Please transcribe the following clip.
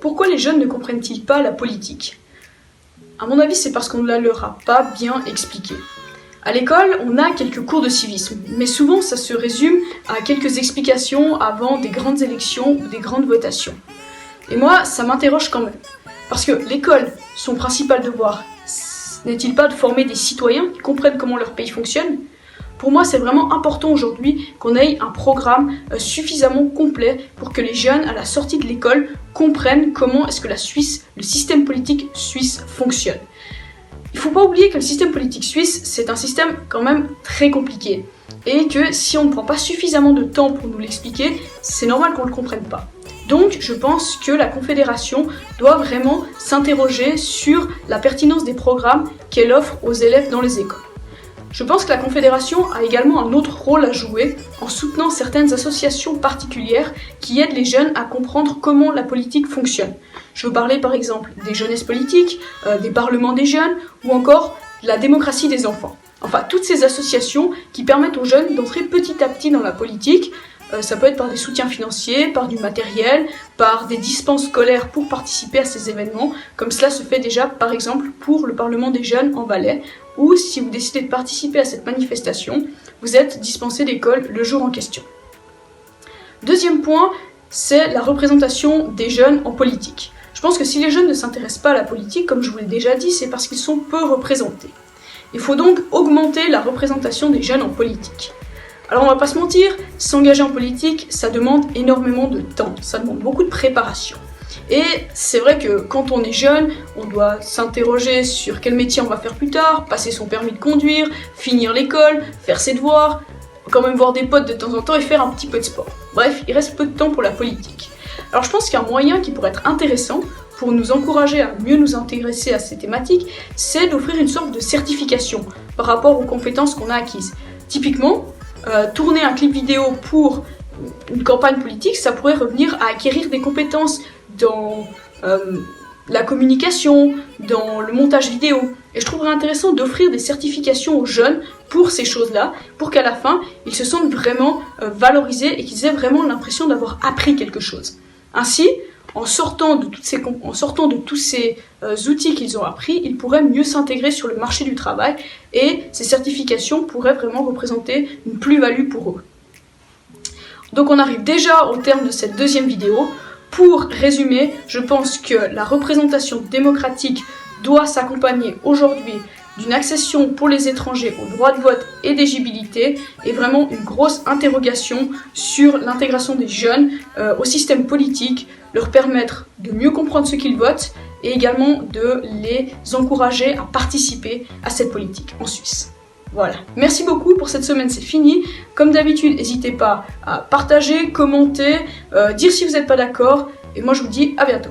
Pourquoi les jeunes ne comprennent-ils pas la politique? À mon avis, c'est parce qu'on ne la leur a pas bien expliqué. À l'école, on a quelques cours de civisme, mais souvent ça se résume à quelques explications avant des grandes élections ou des grandes votations. Et moi, ça m'interroge quand même. Parce que l'école, son principal devoir, n'est-il pas de former des citoyens qui comprennent comment leur pays fonctionne? Pour moi, c'est vraiment important aujourd'hui qu'on ait un programme suffisamment complet pour que les jeunes, à la sortie de l'école, comprennent comment est-ce que la Suisse, le système politique suisse fonctionne. Il ne faut pas oublier que le système politique suisse, c'est un système quand même très compliqué. Et que si on ne prend pas suffisamment de temps pour nous l'expliquer, c'est normal qu'on ne le comprenne pas. Donc, je pense que la Confédération doit vraiment s'interroger sur la pertinence des programmes qu'elle offre aux élèves dans les écoles. Je pense que la Confédération a également un autre rôle à jouer en soutenant certaines associations particulières qui aident les jeunes à comprendre comment la politique fonctionne. Je veux parler par exemple des jeunesses politiques, des parlements des jeunes ou encore de la démocratie des enfants. Enfin, toutes ces associations qui permettent aux jeunes d'entrer petit à petit dans la politique. Ça peut être par des soutiens financiers, par du matériel, par des dispenses scolaires pour participer à ces événements, comme cela se fait déjà par exemple pour le Parlement des jeunes en Valais, ou si vous décidez de participer à cette manifestation, vous êtes dispensé d'école le jour en question. Deuxième point, c'est la représentation des jeunes en politique. Je pense que si les jeunes ne s'intéressent pas à la politique, comme je vous l'ai déjà dit, c'est parce qu'ils sont peu représentés. Il faut donc augmenter la représentation des jeunes en politique. Alors on va pas se mentir, s'engager en politique, ça demande énormément de temps, ça demande beaucoup de préparation. Et c'est vrai que quand on est jeune, on doit s'interroger sur quel métier on va faire plus tard, passer son permis de conduire, finir l'école, faire ses devoirs, quand même voir des potes de temps en temps et faire un petit peu de sport. Bref, il reste peu de temps pour la politique. Alors je pense qu'un moyen qui pourrait être intéressant pour nous encourager à mieux nous intéresser à ces thématiques, c'est d'offrir une sorte de certification par rapport aux compétences qu'on a acquises. Typiquement, tourner un clip vidéo pour une campagne politique, ça pourrait revenir à acquérir des compétences dans la communication, dans le montage vidéo. Et je trouverais intéressant d'offrir des certifications aux jeunes pour ces choses-là, pour qu'à la fin, ils se sentent vraiment valorisés et qu'ils aient vraiment l'impression d'avoir appris quelque chose. Ainsi, en sortant de tous ces outils qu'ils ont appris, ils pourraient mieux s'intégrer sur le marché du travail et ces certifications pourraient vraiment représenter une plus-value pour eux. Donc on arrive déjà au terme de cette deuxième vidéo. Pour résumer, je pense que la représentation démocratique doit s'accompagner aujourd'hui d'une accession pour les étrangers au droit de vote et d'éligibilité et vraiment une grosse interrogation sur l'intégration des jeunes au système politique, leur permettre de mieux comprendre ce qu'ils votent et également de les encourager à participer à cette politique en Suisse. Voilà, merci beaucoup pour cette semaine, c'est fini. Comme d'habitude, n'hésitez pas à partager, commenter, dire si vous n'êtes pas d'accord et moi je vous dis à bientôt.